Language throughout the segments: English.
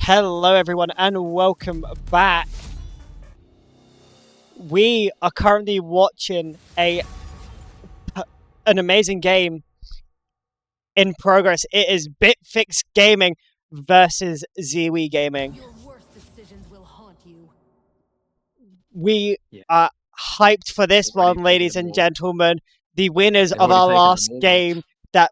Hello everyone and welcome back. We are currently watching an amazing game in progress. It is BitFix Gaming versus ZiWi Gaming. Your worst decisions will haunt you. We are hyped for this one, ladies and gentlemen. The winners of our last game that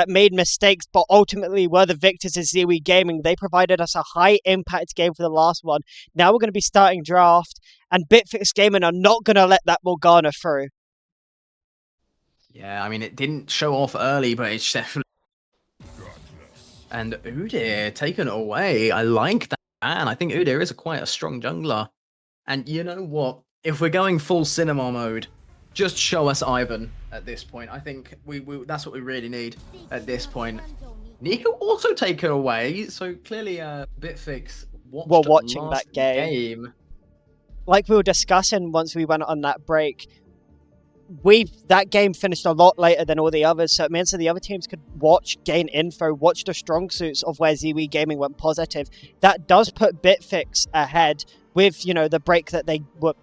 made mistakes but ultimately were the victors of ZiWi Gaming. They provided us a high impact game for the last one. Now we're going to be starting draft, and BitFix Gaming are not going to let that Morgana through. Yeah, I mean, it didn't show off early, but it's definitely... And Udyr taken away. I like that. And I think Udyr is quite a strong jungler. And you know what? If we're going full cinema mode, just show us Ivan at this point. I think we that's what we really need at this point. Nico also taken away, so clearly BitFix watching that game. Like we were discussing once we went on that break, that game finished a lot later than all the others, so it means that the other teams could gain info, watch the strong suits of where ZiWi Gaming went positive. That does put BitFix ahead with, the break that they were,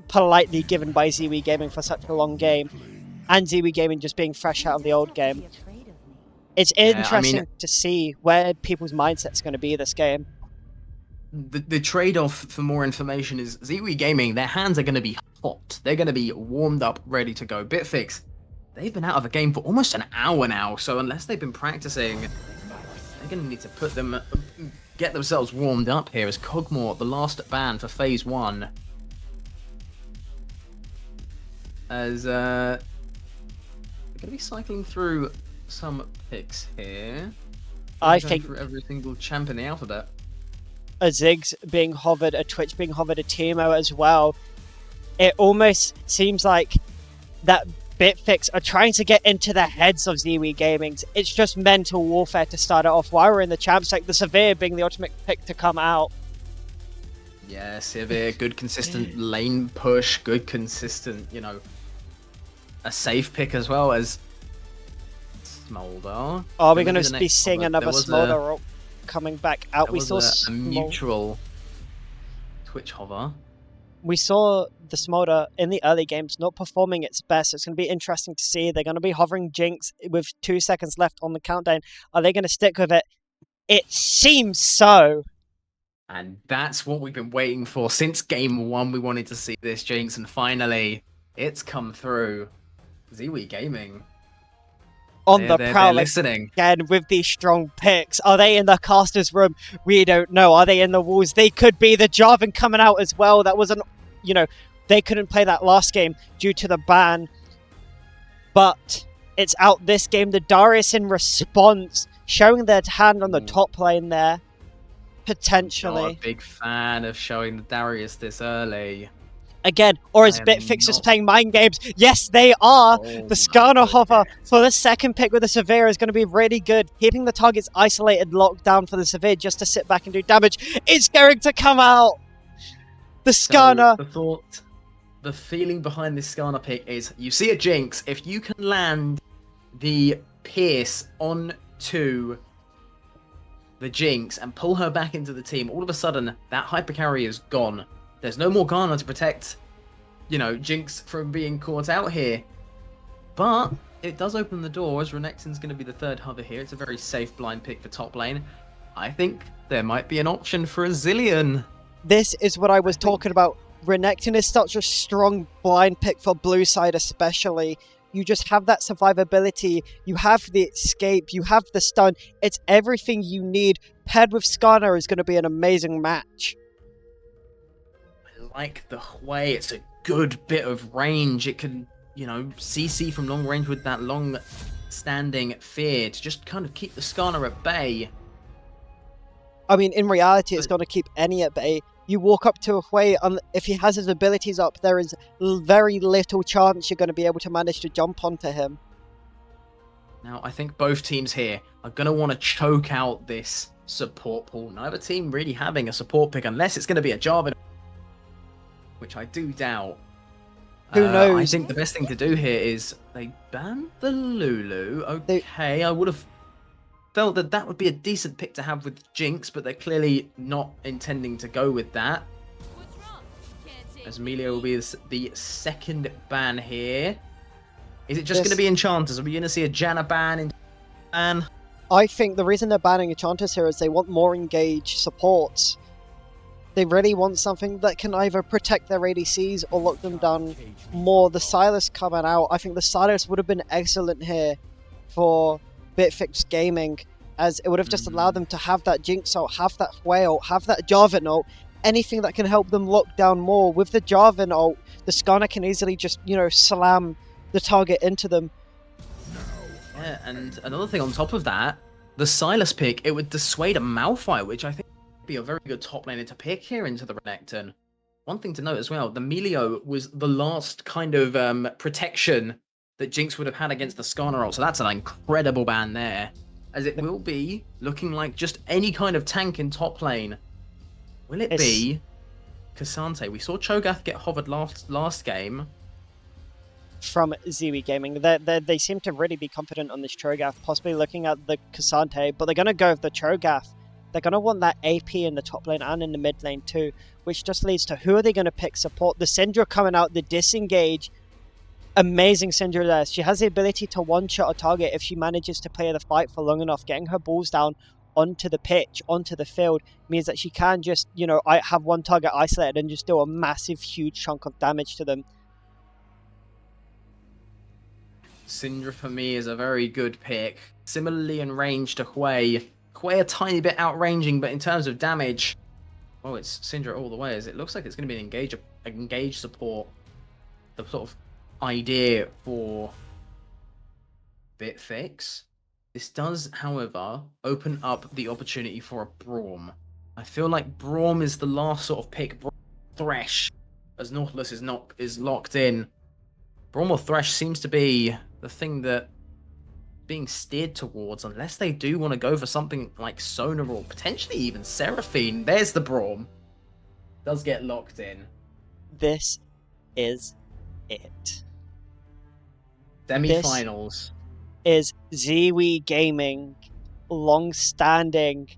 politely given by ZiWi Gaming for such a long game, and ZiWi Gaming just being fresh out of the old game. It's interesting to see where people's mindset's going to be this game. The trade-off for more information is ZiWi Gaming, their hands are going to be hot. They're going to be warmed up, ready to go. BitFix, they've been out of a game for almost an hour now, so unless they've been practicing, they're going to need to get themselves warmed up here as Kog'Maw, the last ban for Phase 1. As they're going to be cycling through some picks here. I think for every single champ in the alphabet. A Ziggs being hovered, a Twitch being hovered, a Teemo as well. It almost seems like that BitFix are trying to get into the heads of ZiWi Gaming. It's just mental warfare to start it off. While we're in the champs, like the Severe being the ultimate pick to come out. Yeah, Severe, good consistent lane push, good consistent, a safe pick as well as Smolder. Are we going to be seeing another Smolder coming back out? We saw a mutual Twitch hover. We saw the Smolder in the early games not performing its best. It's going to be interesting to see. They're going to be hovering Jinx with 2 seconds left on the countdown. Are they going to stick with it? It seems so. And that's what we've been waiting for. Since game 1, we wanted to see this Jinx, and finally, it's come through. ZiWi Gaming. On the prowl listening again with these strong picks. Are they in the caster's room? We don't know. Are they in the walls? They could be. The Jarvan coming out as well. That wasn't, they couldn't play that last game due to the ban. But it's out this game. The Darius in response, showing their hand on the top lane there. Potentially. I'm not a big fan of showing the Darius this early. Again, or is BitFix just playing mind games? Yes, they are. The Skarner hover for the second pick with the Severe is going to be really good. Keeping the targets isolated, locked down for the Severe just to sit back and do damage. It's going to come out. The Skarner. So the feeling behind this Skarner pick is you see a Jinx. If you can land the Pierce onto the Jinx and pull her back into the team, all of a sudden that hyper carry is gone. There's no Morgana to protect, Jinx from being caught out here. But it does open the door as Renekton's going to be the third hover here. It's a very safe blind pick for top lane. I think there might be an option for a Zilean. This is what I was talking about. Renekton is such a strong blind pick for blue side especially. You just have that survivability. You have the escape. You have the stun. It's everything you need. Paired with Skarner is going to be an amazing match. Like the way it's a good bit of range. It can, CC from long range with that long standing fear to just kind of keep the Skarner at bay. I mean, in reality, it's going to keep any at bay. You walk up to a Hui, if he has his abilities up, there is very little chance you're going to be able to manage to jump onto him. Now, I think both teams here are going to want to choke out this support pool. Neither team really having a support pick unless it's going to be a Jarvan, which I do doubt. Who knows? I think the best thing to do here is they ban the Lulu. Okay, I would have felt that that would be a decent pick to have with Jinx, but they're clearly not intending to go with that. As Emilio will be the second ban here. Is it just going to be Enchanters? Are we going to see a Janna ban? I think the reason they're banning Enchanters here is they want more engaged supports. They really want something that can either protect their ADCs or lock them down more. The Sylas coming out, I think the Sylas would have been excellent here for BitFix Gaming, as it would have just allowed them to have that Jinx ult, have that Whale, have that Jarvan ult, anything that can help them lock down more. With the Jarvan ult, the Skarner can easily just, you know, slam the target into them. Yeah, and another thing on top of that, the Sylas pick, it would dissuade a Malphite, which I think would be a very good top laner to pick here into the Renekton. One thing to note as well, the Melio was the last kind of protection that Jinx would have had against the Skarner ult, so that's an incredible ban there. As it will be looking like just any kind of tank in top lane. Will it be Cassante? We saw Cho'Gath get hovered last game. From ZiWi Gaming. They seem to really be confident on this Cho'Gath, possibly looking at the Cassante, but they're going to go with the Cho'Gath. They're going to want that AP in the top lane and in the mid lane too, which just leads to who are they going to pick support. The Syndra coming out, the disengage. Amazing Syndra there. She has the ability to one-shot a target if she manages to play the fight for long enough. Getting her balls down onto the pitch, onto the field, means that she can just, you know, have one target isolated and just do a massive, huge chunk of damage to them. Syndra for me is a very good pick. Similarly in range to Hwei. Hwei a tiny bit outranging, but in terms of damage, well, it's Syndra all the way, as it looks like it's going to be an engage support. The sort of idea for BitFix. This does, however, open up the opportunity for a Braum. I feel like Braum is the last sort of pick. Thresh, as Nautilus is locked in. Braum or Thresh seems to be the thing that being steered towards, unless they do want to go for something like Sonar or potentially even Seraphine. There's the Braum. Does get locked in. This is it. Semi-finals. This is ZiWi Gaming, long-standing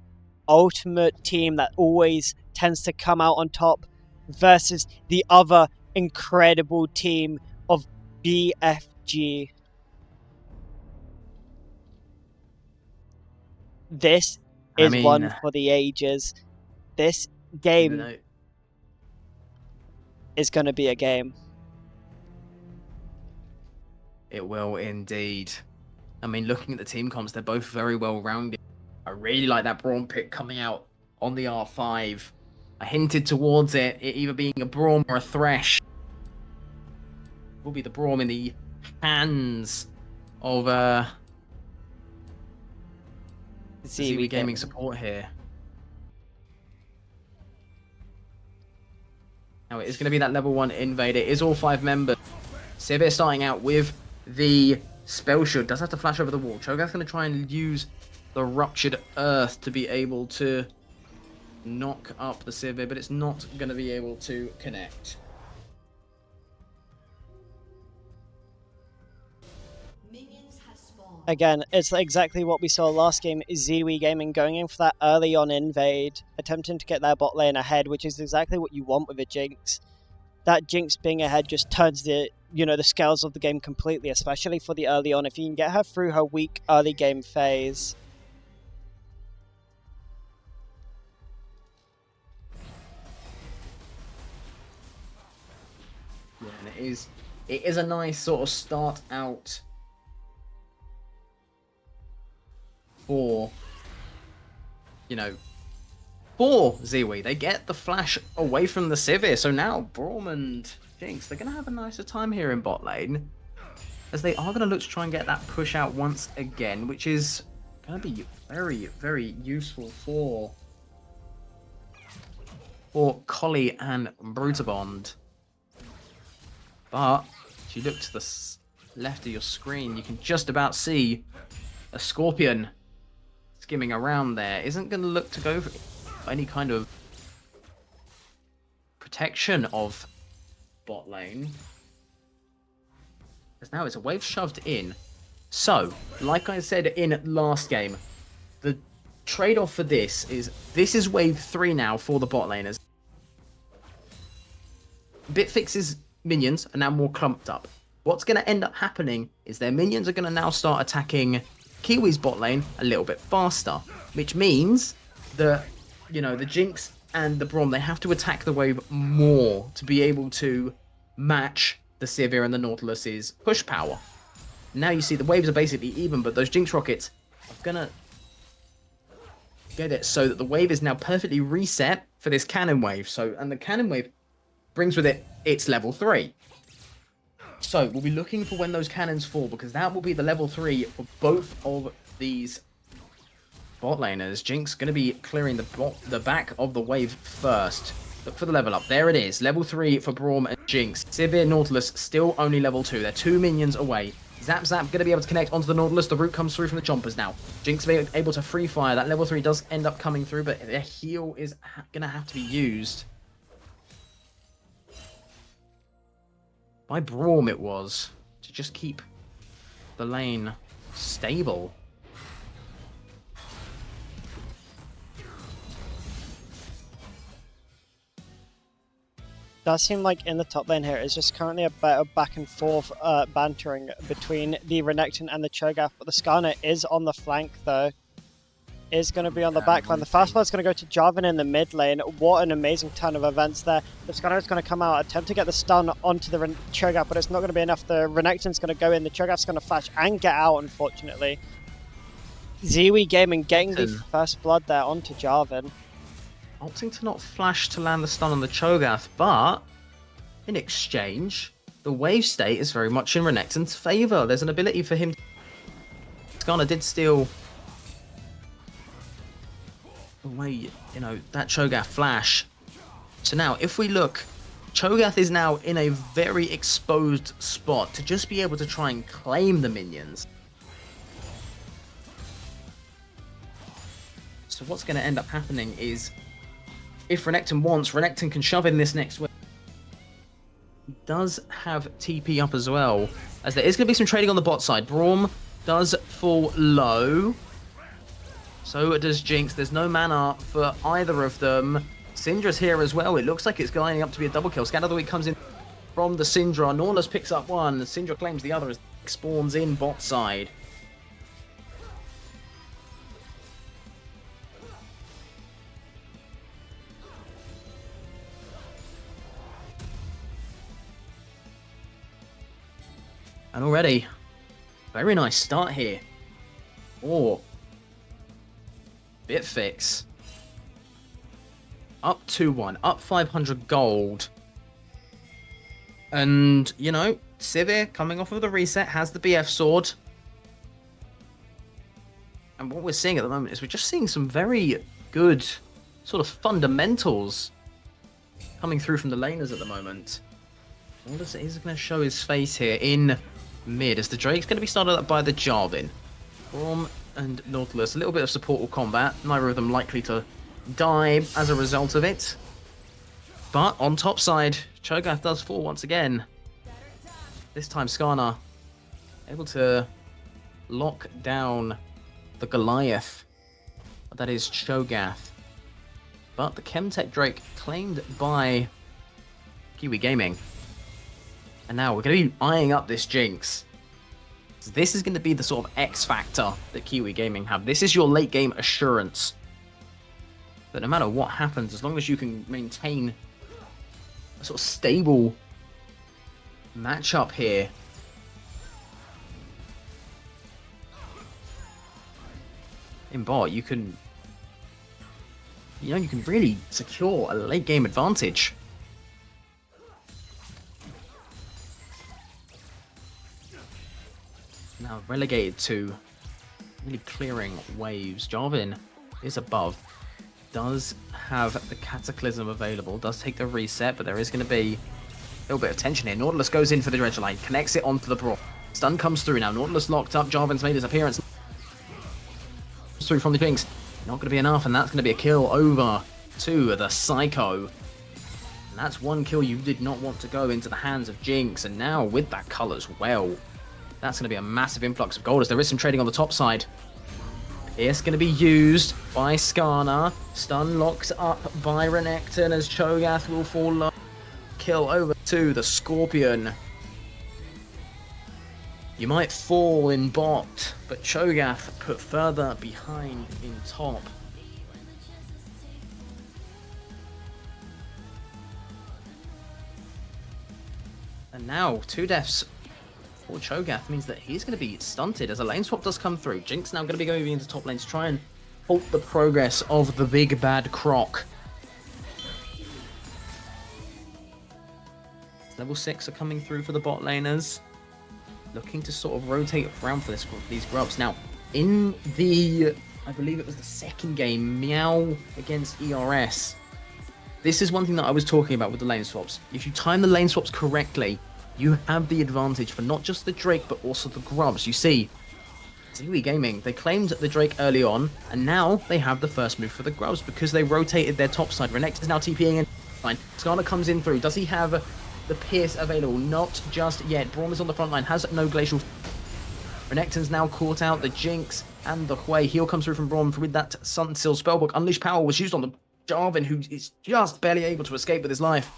ultimate team that always tends to come out on top, versus the other incredible team of BFG. This is one for the ages. This game is going to be a game. It will indeed. I mean, looking at the team comps, they're both very well rounded. I really like that Braum pick coming out on the R5. I hinted towards it either being a Braum or a Thresh. Will be the Braum in the hands of ZiWi Gaming support here. Now it is going to be that level 1 invade. It is all 5 members. Sivir starting out with the spell shield. Does have to flash over the wall. Cho'Gath's going to try and use the Ruptured Earth to be able to knock up the Sivir, but it's not going to be able to connect. Again, it's exactly what we saw last game. ZiWi Gaming going in for that early on invade, attempting to get their bot lane ahead, which is exactly what you want with a Jinx. That Jinx being ahead just turns the scales of the game completely, especially for the early on. If you can get her through her weak early game phase. Yeah, and it is a nice sort of start out for ZiWi. They get the flash away from the Sivir, so now Braum and Jinx, they're going to have a nicer time here in bot lane, as they are going to look to try and get that push out once again, which is going to be very, very useful for Collie and Brutabond. But if you look to the left of your screen, you can just about see a Scorpion skimming around there. Isn't going to look to go for any kind of protection of bot lane, as now it's a wave shoved in. So, like I said in last game, the trade-off for this is wave 3 now for the bot laners. BitFix's minions are now more clumped up. What's going to end up happening is their minions are going to now start attacking Kiwi's bot lane a little bit faster, which means that, you know, the Jinx and the Braum, they have to attack the wave more to be able to match the Sivir and the Nautilus's push power. Now you see the waves are basically even, but those Jinx rockets are going to get it so that the wave is now perfectly reset for this cannon wave. And the cannon wave brings with it its level 3. So we'll be looking for when those cannons fall, because that will be the level 3 for both of these bot laners. Jinx going to be clearing the back of the wave first. Look for the level up. There it is. Level 3 for Braum and Jinx. Sivir, Nautilus still only level 2. They're 2 minions away. Zap Zap going to be able to connect onto the Nautilus. The root comes through from the Chompers now. Jinx being able to free fire. That level 3 does end up coming through, but their heal is going to have to be used. By Braum it was, to just keep the lane stable. Does seem like in the top lane here is just currently a bit of back and forth bantering between the Renekton and the Cho'Gath, but the Skarner is on the flank though. Is going to be on the back line. The fast is going to go to Jarvan in the mid lane. What an amazing turn of events there. The Skarner is going to come out, attempt to get the stun onto the Cho'Gath, but it's not going to be enough. The Renekton's going to go in. The Cho'Gath's going to flash and get out, unfortunately. ZiWi Gaming getting the first blood there onto Jarvan. Opting to not flash to land the stun on the Cho'Gath, but in exchange, the wave state is very much in Renekton's favour. There's an ability for him. Skarner did steal away, you know, that Cho'Gath flash. So now, if we look, Cho'Gath is now in a very exposed spot to just be able to try and claim the minions. So what's going to end up happening is, if Renekton wants, Renekton can shove in this next wave. He does have TP up as well, as there is going to be some trading on the bot side. Braum does fall low. So does Jinx. There's no mana for either of them. Syndra's here as well. It looks like it's lining up to be a double kill. Scan of the Week comes in from the Syndra. Nautilus picks up one. Syndra claims the other as spawns in bot side. And already, very nice start here. Oh. BitFix. Up 2-1, up 500 gold. And, you know, Sivir, coming off of the reset, has the BF sword. And what we're seeing at the moment is we're just seeing some very good sort of fundamentals coming through from the laners at the moment. Nautilus is going to show his face here in mid, as the Drake's going to be started up by the Jarvan. Braum and Nautilus, a little bit of support with combat, neither of them likely to die as a result of it. But on top side, Cho'Gath does fall once again. This time Skarner able to lock down the Goliath. That is Cho'Gath. But the Chemtech Drake claimed by Kiwi Gaming. And now we're going to be eyeing up this Jinx. This is going to be the sort of X factor that Kiwi Gaming have. This is your late game assurance. That no matter what happens, as long as you can maintain a sort of stable matchup here. In bot, you can, you can really secure a late game advantage. Now relegated to really clearing waves. Jarvan is above. Does have the Cataclysm available. Does take the reset, but there is going to be a little bit of tension here. Nautilus goes in for the dredge line. Connects it onto the Braum. Stun comes through now. Nautilus locked up. Jarvan's made his appearance. Through from the Jinx. Not going to be enough, and that's going to be a kill over to the Psycho. And that's one kill you did not want to go into the hands of Jinx. And now with that cull as well. That's going to be a massive influx of gold, as there is some trading on the top side. It's going to be used by Skarner. Stun locked up by Renekton as Cho'Gath will fall low. Kill over to the Scorpion. You might fall in bot, but Cho'Gath put further behind in top. And now, 2 deaths for Cho'Gath means that he's going to be stunted as a lane swap does come through. Jinx now going to be going into top lane to try and halt the progress of the big bad Croc. Level 6 are coming through for the bot laners. Looking to sort of rotate around for these grubs. Now, in the, I believe it was the second game, Meow against ERS. This is one thing that I was talking about with the lane swaps. If you time the lane swaps correctly, you have the advantage for not just the Drake, but also the grubs. You see, ZiWi Gaming, they claimed the Drake early on, and now they have the first move for the grubs because they rotated their top side. Renekton is now TPing in. Fine. Skarner comes in through. Does he have the Pierce available? Not just yet. Braum is on the front line, has no glacial. Renekton's now caught out. The Jinx and the Hui. Heal comes through from Braum with that Sunsil spellbook. Unleash Power was used on the Jarvan, who is just barely able to escape with his life.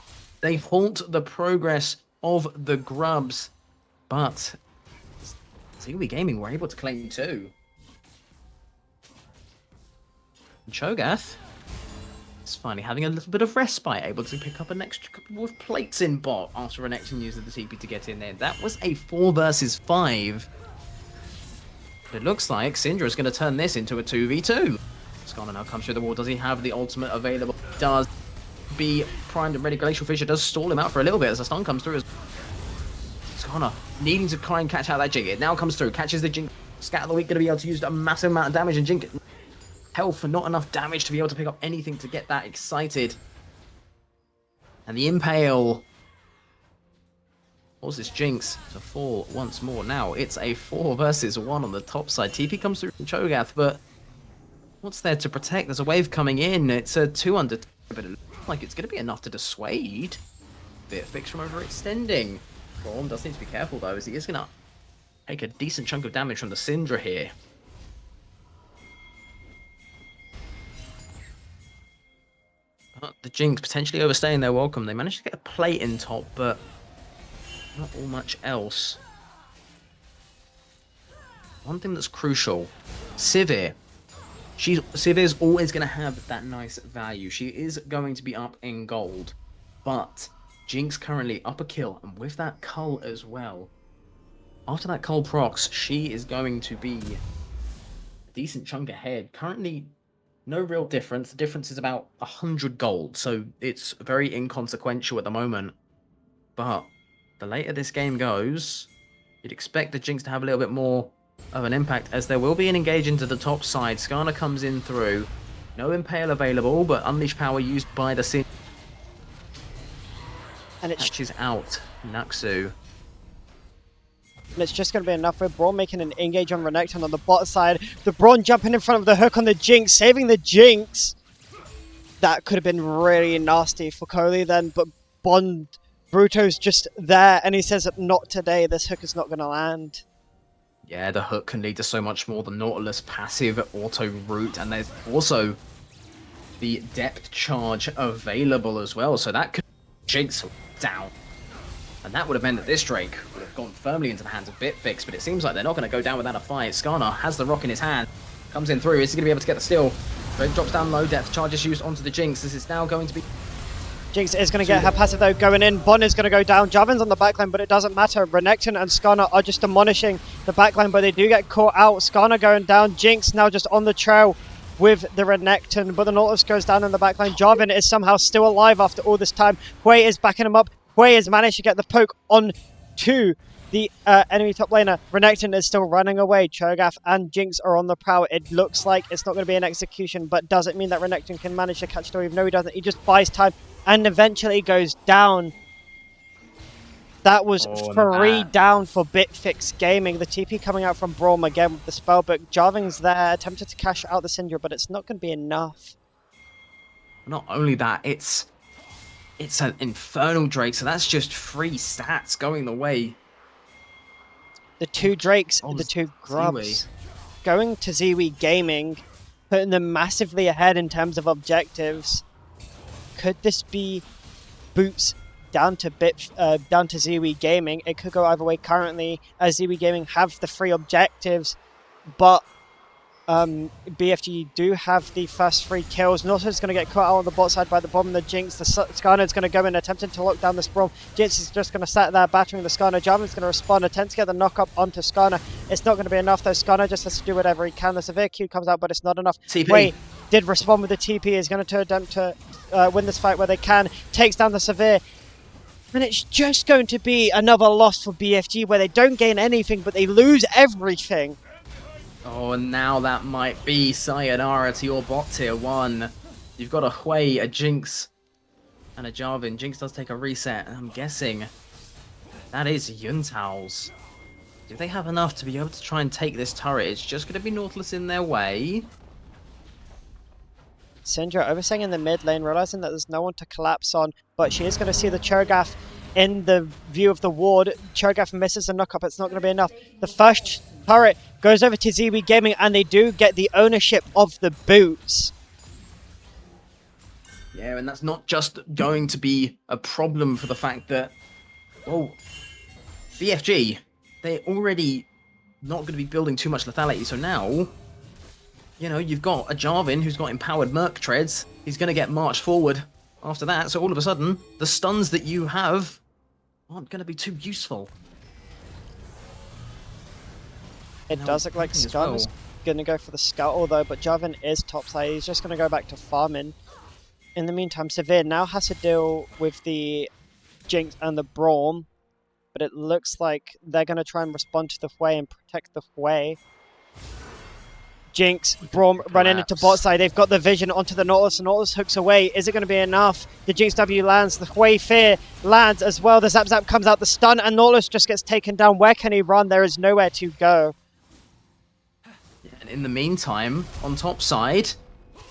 They halt the progress of the grubs, but ZiWi Gaming were able to claim 2. Cho'Gath is finally having a little bit of respite, able to pick up an extra couple of plates in bot after Renekton used the TP to get in there. That was a 4 versus 5. But it looks like Syndra is going to turn this into a 2v2. Skarner now comes through the wall. Does he have the ultimate available? Does. Be primed and ready. Glacial Fissure does stall him out for a little bit as the stun comes through. Skarner needing to try and catch out that Jink. It now comes through, catches the Jink. Scat of the Week going to be able to use a massive amount of damage, and Jink health for not enough damage to be able to pick up anything to get that excited. And the Impale causes Jinx to fall once more. Now it's a 4 versus 1 on the top side. TP comes through from Cho'Gath, but what's there to protect? There's a wave coming in. It's a 2 under, but it looks like it's going to be enough to dissuade BitFix from overextending. Braum does need to be careful though, as he is going to take a decent chunk of damage from the Syndra here. But the Jinx potentially overstaying their welcome. They managed to get a plate in top, but not all much else. One thing that's crucial, Sivir. Sivir's always going to have that nice value. She is going to be up in gold. But Jinx currently up a kill, and with that cull as well. After that cull procs, she is going to be a decent chunk ahead. Currently, no real difference. The difference is about 100 gold, so it's very inconsequential at the moment. But the later this game goes, you'd expect the Jinx to have a little bit more of an impact, as there will be an engage into the top side. Skarner comes in through. No Impale available, but Unleash Power used by the Sin. And it catches out Naxu. And it's just going to be enough with Braum making an engage on Renekton on the bot side. The Braum jumping in front of the hook on the Jinx, saving the Jinx. That could have been really nasty for Coley then, but Bond Bruto's just there, and he says, not today, this hook is not going to land. Yeah, the hook can lead to so much more. The Nautilus passive auto route, and there's also the depth charge available as well, so that could Jinx down. And that would have meant that this Drake would have gone firmly into the hands of BitFix, but it seems like they're not going to go down without a fight. Skarner has the rock in his hand, comes in through. Is he going to be able to get the steal? Drake drops down low, depth charge is used onto the Jinx. This is now going to be... Jinx is going to get her passive though going in. Bond is going to go down. Jarvan's on the backline, but it doesn't matter. Renekton and Skarner are just demolishing the backline, but they do get caught out. Skarner going down. Jinx now just on the trail with the Renekton, but the Nautilus goes down in the backline. Jarvan is somehow still alive after all this time. Hui is backing him up. Hui has managed to get the poke on to the enemy top laner. Renekton is still running away. Cho'Gath and Jinx are on the prowl. It looks like it's not going to be an execution, but does it mean that Renekton can manage to catch the wave? No, he doesn't. He just buys time and eventually goes down. That was 3 down for BitFix Gaming. The TP coming out from Braum again with the spellbook. Jarvan's there, attempted to cash out the Syndra, but it's not going to be enough. Not only that, it's an Infernal Drake, so that's just 3 stats going the way. The 2 Drakes and the 2 Grubs. going to ZiWi Gaming, putting them massively ahead in terms of objectives. Could this be boots down to ZiWi Gaming? It could go either way currently, as ZiWi Gaming have the 3 objectives, but BFG do have the first 3 kills. Nautilus is going to get caught out on the bot side by the bomb and the Jinx. The Skarner is going to go in attempting to lock down this Braum. Jinx is just going to sat there battering the Skarner. Jarvan's going to respond, attempt to get the knock up onto Skarner. It's not going to be enough though. Skarner just has to do whatever he can. The severe Q comes out, but it's not enough. TP. Wait, did respond with the TP. Is going to attempt to win this fight where they can. Takes down the severe. And it's just going to be another loss for BFG where they don't gain anything, but they lose everything. Oh, and now that might be sayonara to your bot tier 1. You've got a Hui, a Jinx, and a Jarvan. Jinx does take a reset, and I'm guessing that is Yuntao's. Do they have enough to be able to try and take this turret? It's just going to be Nautilus in their way. Syndra overstaying in the mid lane, realizing that there's no one to collapse on, but she is going to see the Cho'Gath in the view of the ward. Cho'Gath misses a knock-up, it's not going to be enough. The first turret goes over to ZiWi Gaming, and they do get the ownership of the boots. Yeah, and that's not just going to be a problem for the fact that, well, BFG, they're already not going to be building too much lethality, so now, you know, you've got a Jarvan who's got empowered Merc treads. He's going to get marched forward after that, so all of a sudden, the stuns that you have aren't going to be too useful. It does look like Skarner's going to go for the Scuttle though, but Jarvan is topside. He's just going to go back to farming. In the meantime, Severe now has to deal with the Jinx and the Braum, but it looks like they're going to try and respond to the Hui and protect the Hui. Jinx, Braum running into bot side. They've got the vision onto the Nautilus. The Nautilus hooks away. Is it going to be enough? The Jinx W lands. The Hui Fear lands as well. The Zap Zap comes out. The stun, and Nautilus just gets taken down. Where can he run? There is nowhere to go. And in the meantime, on top side,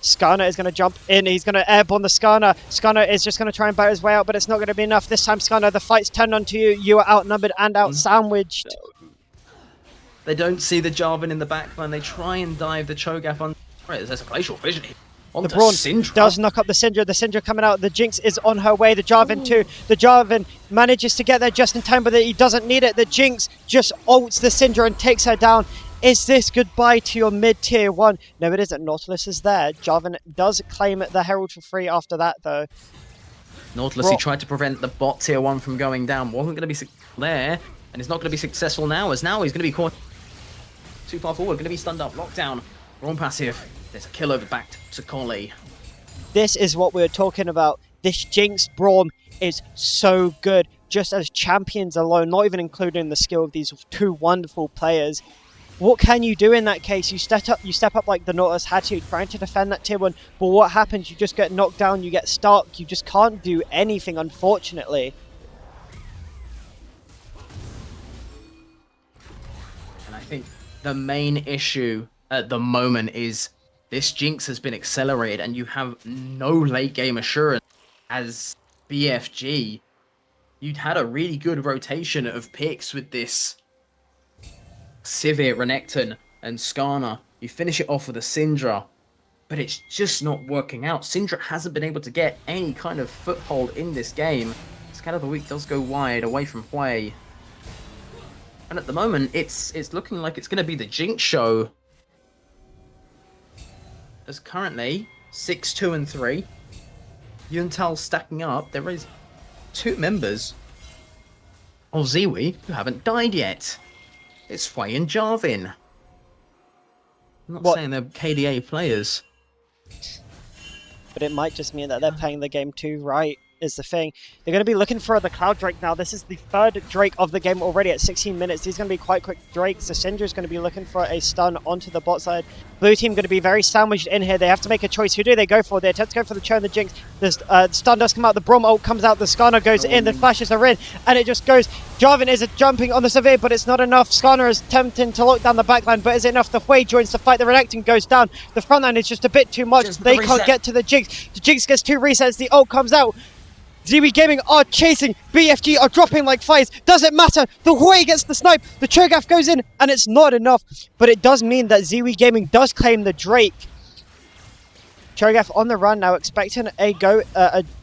Skarner is going to jump in. He's going to airborne the Skarner. Skarner is just going to try and bite his way out, but it's not going to be enough. This time, Skarner, the fight's turned onto you. You are outnumbered and out-sandwiched. They don't see the Jarvan in the backline. They try and dive the Cho'Gath on. Right, there's a glacial vision. The Braum does knock up the Syndra. The Syndra coming out. The Jinx is on her way. The Jarvan too. The Jarvan manages to get there just in time, but he doesn't need it. The Jinx just ults the Syndra and takes her down. Is this goodbye to your mid-tier 1? No, it isn't. Nautilus is there. Jarvan does claim the Herald for free after that, though. Nautilus, he tried to prevent the bot tier 1 from going down. Wasn't going to be successful there, and it's not going to be successful now, as now he's going to be caught too far forward. Going to be stunned up. Lockdown. Wrong passive. There's a kill over back to Collie. This is what we were talking about. This Jinx Braum is so good, just as champions alone, not even including the skill of these 2 wonderful players. What can you do in that case? You step up like the Nautilus had to, trying to defend that tier 1, but what happens? You just get knocked down, you get stuck, you just can't do anything, unfortunately. And I think the main issue at the moment is this Jinx has been accelerated and you have no late game assurance. As BFG, you'd had a really good rotation of picks with this Sivir, Renekton, and Skarner. You finish it off with a Syndra, but it's just not working out. Syndra hasn't been able to get any kind of foothold in this game. Scat of the Week does go wide, away from Hui. And at the moment, it's looking like it's going to be the Jinx show. As currently, 6-2 and 3. Yuntao stacking up. There is 2 members of ZiWi who haven't died yet. It's Hui and Jarvan. I'm not saying they're KDA players. But it might just mean that they're playing the game too right, is the thing. They're going to be looking for the Cloud Drake now. This is the 3rd Drake of the game already at 16 minutes. These are going to be quite quick Drakes. The Syndra is going to be looking for a stun onto the bot side. Blue team going to be very sandwiched in here. They have to make a choice. Who do they go for? They attempt to go for the Cho and the Jinx. The stun does come out. The Braum ult comes out. The Skarner goes in. The flashes are in. And it just goes. Jarvan is jumping on the Severe, but it's not enough. Skarner is attempting to lock down the backline, but is it enough? The Hui joins the fight. The Renekton goes down. The front line is just a bit too much. They can't get to the Jinx. The Jinx gets 2 resets. The ult comes out. ZiWi Gaming are chasing. BFG are dropping like flies. Doesn't matter. The Hui gets the snipe. The Cho'Gath goes in, and it's not enough. But it does mean that ZiWi Gaming does claim the Drake. Cho'Gath on the run now, expecting a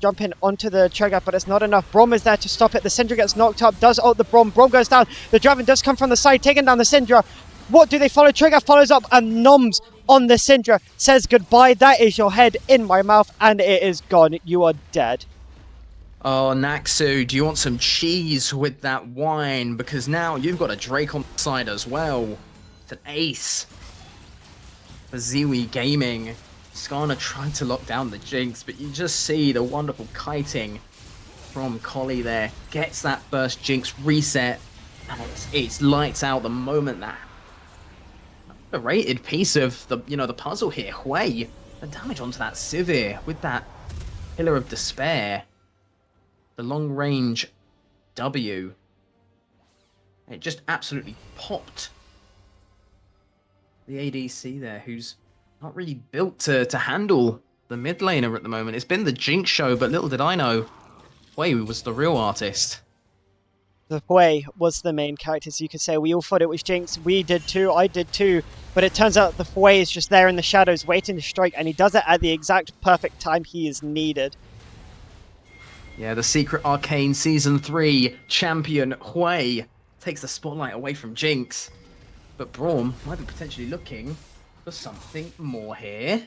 jump in onto the Cho'Gath, but it's not enough. Braum is there to stop it. The Syndra gets knocked up, does ult the Braum. Braum goes down. The Draven does come from the side, taking down the Syndra. What do they follow? Cho'Gath follows up and noms on the Syndra. Says goodbye. That is your head in my mouth, and it is gone. You are dead. Oh, Naxu, do you want some cheese with that wine? Because now you've got a Drake on the side as well. It's an ace for ZiWi Gaming. Skarner tried to lock down the Jinx, but you just see the wonderful kiting from Collie there. Gets that first Jinx reset, and it's lights out the moment that a rated piece of the the puzzle here. Hui, the damage onto that Sivir with that Pillar of Despair, the long range W. It just absolutely popped the ADC there, who's not really built to handle the mid laner at the moment. It's been the Jinx show, but little did I know, Hui was the real artist. The Hui was the main character, so you could say we all thought it was Jinx. We did too, I did too. But it turns out the Hui is just there in the shadows waiting to strike, and he does it at the exact perfect time he is needed. Yeah, the Secret Arcane Season 3 champion Hui takes the spotlight away from Jinx. But Braum might be potentially looking for something more here.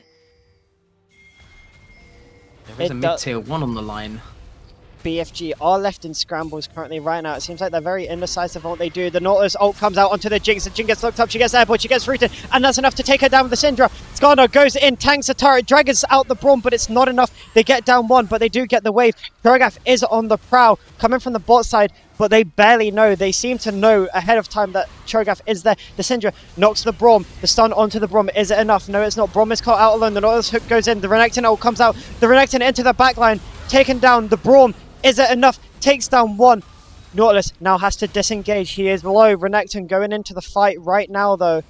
There is a mid-tier 1 on the line. BFG are left in scrambles currently right now. It seems like they're very indecisive on what they do. The Nautilus ult comes out onto the Jinx. The Jinx gets looked up. She gets airborne. She gets rooted. And that's enough to take her down with the Syndra. Skarner goes in, tanks the turret, drags out the Braum, but it's not enough. They get down one, but they do get the wave. Cho'Gath is on the prowl, coming from the bot side, but they barely know. They seem to know ahead of time that Cho'Gath is there. The Syndra knocks the Braum. The stun onto the Braum. Is it enough? No, it's not. Braum is caught out alone. The Nautilus hook goes in. The Renekton ult comes out. The Renekton into the backline, taken down. The Braum. Is it enough? Takes down one. Nautilus now has to disengage. He is low. Renekton going into the fight right now, though.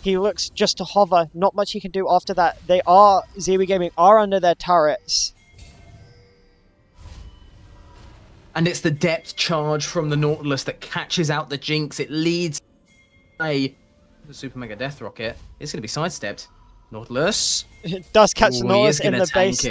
He looks just to hover. Not much he can do after that. ZiWi Gaming are under their turrets. And it's the depth charge from the Nautilus that catches out the Jinx. It leads the Super Mega Death Rocket. It's going to be sidestepped. Nautilus. It does catch the Nautilus in the base.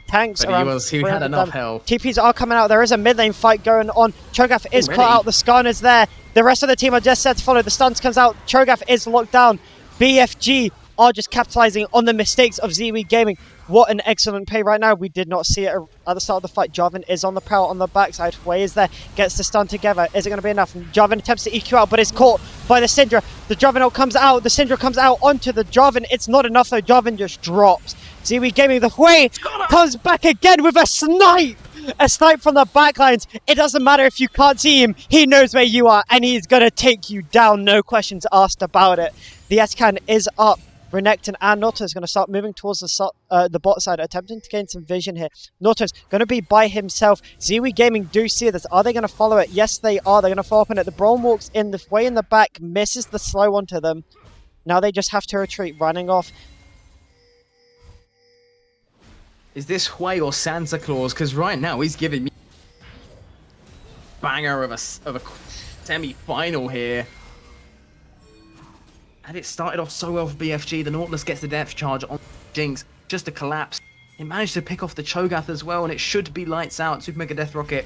Tanks but around. He had enough health. TPs are coming out. There is a mid lane fight going on. Cho'Gath is caught out. The Skarner's there. The rest of the team are just set to follow. The stuns comes out. Cho'Gath is locked down. BFG are just capitalizing on the mistakes of ZiWi Gaming. What an excellent play right now. We did not see it at the start of the fight. Jarvan is on the prowl on the backside. Hui is there. Gets the stun together. Is it going to be enough? Jarvan attempts to EQ out, but is caught by the Syndra. The Jarvan ult comes out. The Syndra comes out onto the Jarvan. It's not enough though. Jarvan just drops. ZiWi Gaming, the Hui comes back again with a snipe! A snipe from the backlines. It doesn't matter if you can't see him. He knows where you are, and he's going to take you down. No questions asked about it. The S-Can is up. Renekton and Nautilus going to start moving towards the bot side, attempting to gain some vision here. Nautilus going to be by himself. ZiWi Gaming do see this. Are they going to follow it? Yes, they are. They're going to follow up on it. The Braum walks in the way in the back, misses the slow onto them. Now they just have to retreat, running off. Is this Hui or Santa Claus? Because right now he's giving me banger of a semi-final here. And it started off so well for BFG. The Nautilus gets the depth charge on Jinx, just a collapse. It managed to pick off the Cho'Gath as well, and it should be lights out. Super Mega Death Rocket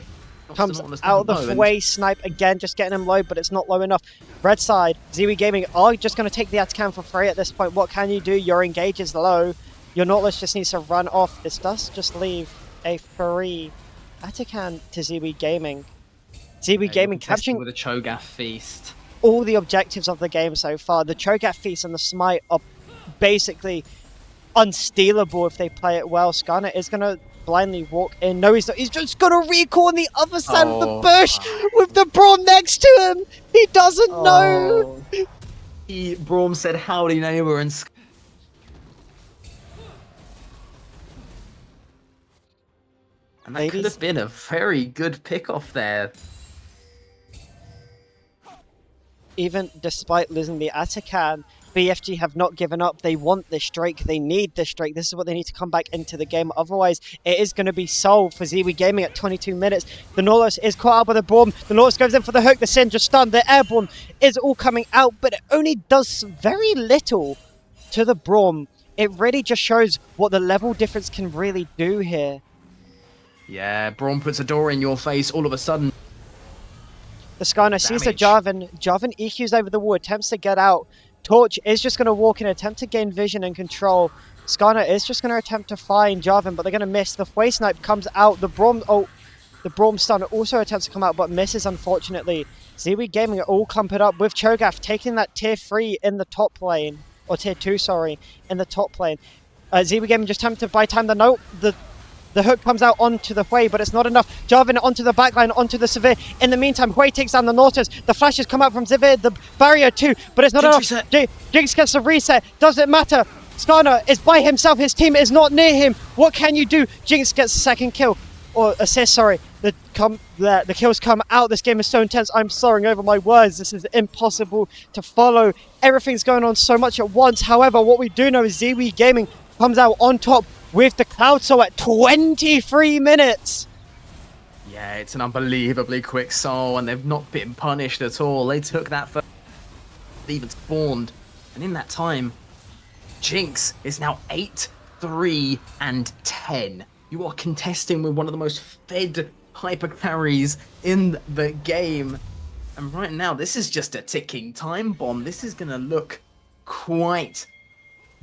comes out of the way. Snipe again, just getting him low, but it's not low enough. Red side, ZiWi Gaming are just going to take the Atacam for free at this point. What can you do? Your engage is low. Your Nautilus just needs to run off. This does just leave a free Atacam to ZiWi Gaming. ZiWi Gaming capturing with a Cho'Gath feast. All the objectives of the game so far. The Cho'Gath feast and the smite are basically unstealable if they play it well. Skarner is going to blindly walk in. No, he's not. He's just going to recall on the other side of the bush with the Braum next to him. He doesn't know. Braum said howdy neighbor and that could have been a very good pick-off there. Even despite losing the Atacam, BFG have not given up. They want this streak. They need this streak. This is what they need to come back into the game. Otherwise, it is going to be solved for ZiWi Gaming at 22 minutes. The Nautilus is caught out by the Braum. The Nautilus goes in for the hook. The Syndra stunned. The Airborne is all coming out, but it only does very little to the Braum. It really just shows what the level difference can really do here. Yeah, Braum puts a door in your face all of a sudden. The Skarner sees the Jarvan. Jarvan EQs over the wall, attempts to get out. Torch is just going to walk in, attempt to gain vision and control. Skarner is just going to attempt to find Jarvan, but they're going to miss. The Fway Snipe comes out. The Braum stun also attempts to come out, but misses, unfortunately. ZiWi Gaming are all clumped up with Cho'Gath taking that tier 3 in the top lane. Or tier 2, sorry, in the top lane. ZiWi Gaming just attempted to buy time. The hook comes out onto the Hwei, but it's not enough. Jarvan onto the backline, onto the Severe. In the meantime, Hwei takes down the Nautilus. The flashes come out from Severe, the barrier too, but it's not enough. Jinx gets the reset. Doesn't matter. Skarner is by himself. His team is not near him. What can you do? Jinx gets the second kill. Or assist, sorry. The kills come out. This game is so intense. I'm slurring over my words. This is impossible to follow. Everything's going on so much at once. However, what we do know is ZiWi Gaming comes out on top with the Cloud Soul at 23 minutes. Yeah, it's an unbelievably quick soul, and they've not been punished at all. They took that first, they even spawned, and in that time, Jinx is now 8, 3, and 10. You are contesting with one of the most fed hyper carries in the game, and right now, this is just a ticking time bomb. This is gonna look quite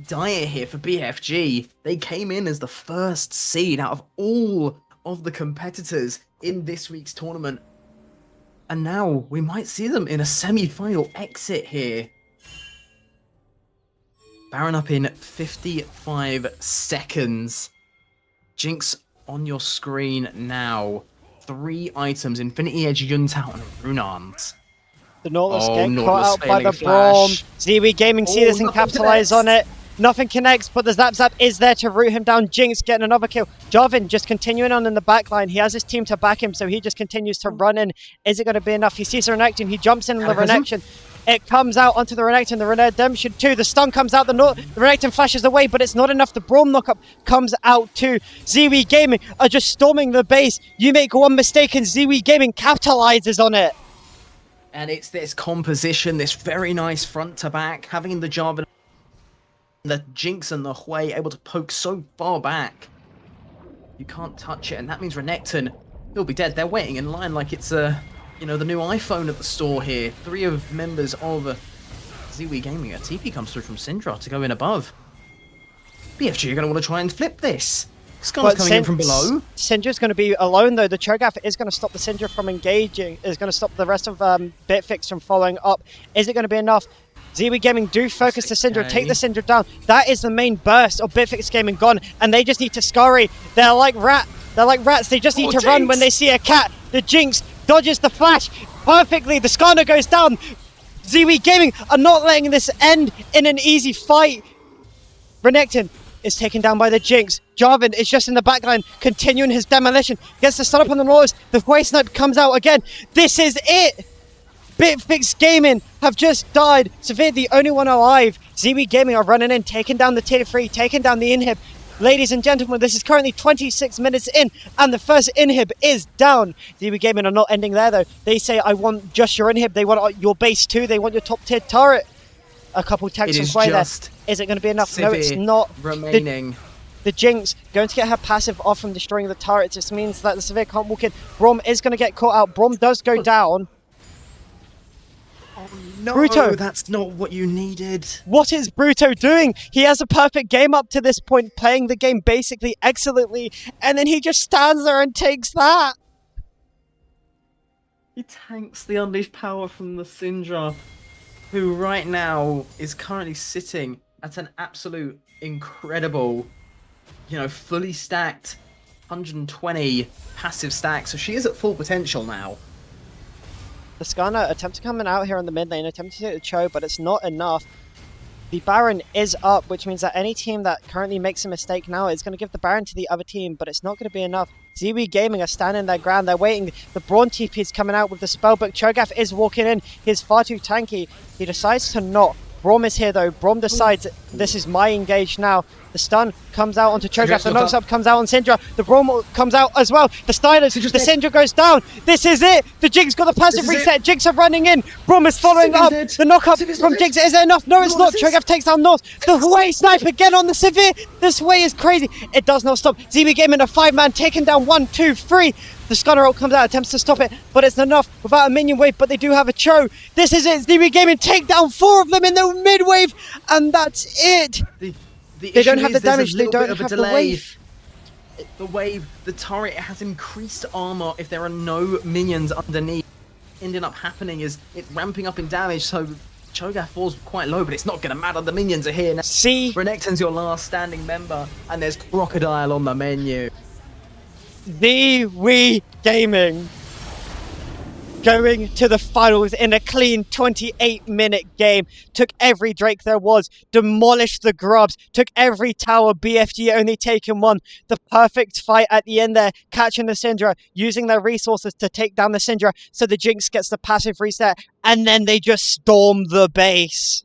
dire here for BFG. They came in as the first seed out of all of the competitors in this week's tournament. And now we might see them in a semi-final exit here. Baron up in 55 seconds. Jinx on your screen now. 3 items, Infinity Edge, Yuntao, and Rune Arms. The Nautilus get caught out by the Braum. ZiWi Gaming see this and capitalize on it. Nothing connects, but the Zap is there to root him down. Jinx getting another kill. Jarvan just continuing on in the backline. He has his team to back him, so he just continues to run in. Is it going to be enough? He sees the Renekton. He jumps in on the Renekton. It comes out onto the Renekton. The Redemption 2. The stun comes out. The Renekton flashes away, but it's not enough. The Braum knockup comes out too. ZiWi Gaming are just storming the base. You make one mistake and ZiWi Gaming capitalizes on it. And it's this composition, this very nice front to back, having the Jarvan, the Jinx and the Hwei able to poke so far back. You can't touch it, and that means Renekton, he'll be dead. They're waiting in line like it's the new iPhone at the store here. 3 of members of ZiWi Gaming. A TP comes through from Syndra to go in above. BFG are going to want to try and flip this. Skarner's coming in from below. Syndra's going to be alone though. The Cho'Gath is going to stop the Syndra from engaging. Is going to stop the rest of BitFix from following up. Is it going to be enough? ZiWi Gaming do focus the Syndra, take the Syndra down. That is the main burst of BitFix Gaming gone, and they just need to scurry. They're like rats. They just need to run when they see a cat. The Jinx dodges the flash perfectly. The Skarner goes down. ZiWi Gaming are not letting this end in an easy fight. Renekton is taken down by the Jinx. Jarvan is just in the backline, continuing his demolition. Gets the stun up on the Nautilus. The Hwei Snipe comes out again. This is it. BitFix Gaming have just died. Severe, the only one alive. ZiWi Gaming are running in, taking down the tier 3, taking down the inhib. Ladies and gentlemen, this is currently 26 minutes in, and the first inhib is down. ZiWi Gaming are not ending there, though. They say, I want just your inhib. They want your base too. They want your top tier turret. A couple tanks from Hwei there. Is it going to be enough? No, it's not. Remaining. The Jinx going to get her passive off from destroying the turret. This means that the Severe can't walk in. Braum is going to get caught out. Braum does go down. Oh no, Bruto, that's not what you needed. What is Bruto doing? He has a perfect game up to this point, playing the game basically excellently, and then he just stands there and takes that. He tanks the unleashed power from the Syndra, who right now is currently sitting at an absolute incredible, fully stacked 120 passive stack. So she is at full potential now. The Skarner attempts coming out here on the mid lane, attempting to hit the Cho, but it's not enough. The Baron is up, which means that any team that currently makes a mistake now is going to give the Baron to the other team, but it's not going to be enough. ZiWi Gaming are standing their ground. They're waiting. The Braum TP is coming out with the spellbook. Cho'Gath is walking in. He's far too tanky. He decides to not Braum is here though. Braum decides this is my engage now. The stun comes out onto Cho'Gath. The knocks up comes out on Syndra. The Braum comes out as well. The Stylers, the Syndra goes down. This is it. The Jinx got the passive reset. Jinx are running in. Braum is following up. The knock up from Jinx. Is it enough? No, it's not. Cho'Gath takes down North. The Hwei snipe again on the Severe. This Hwei is crazy. It does not stop. ZiWi Gaming a 5-man taking down 1, 2, 3. The Stunner ult comes out, attempts to stop it, but it's enough without a minion wave, but they do have a Cho. This is it. ZiWi Gaming take down 4 of them in the mid wave, and that's it. They don't have the damage, they don't have the wave. The wave, the turret has increased armor if there are no minions underneath. Ending up happening is it's ramping up in damage, so Cho'Gath falls quite low, but it's not going to matter. The minions are here now. See? Renekton's your last standing member, and there's Crocodile on the menu. ZiWi Gaming going to the finals in a clean 28-minute game. Took every Drake there was, demolished the Grubs, took every tower, BFG only taking 1. The perfect fight at the end there, catching the Syndra, using their resources to take down the Syndra, so the Jinx gets the passive reset, and then they just storm the base.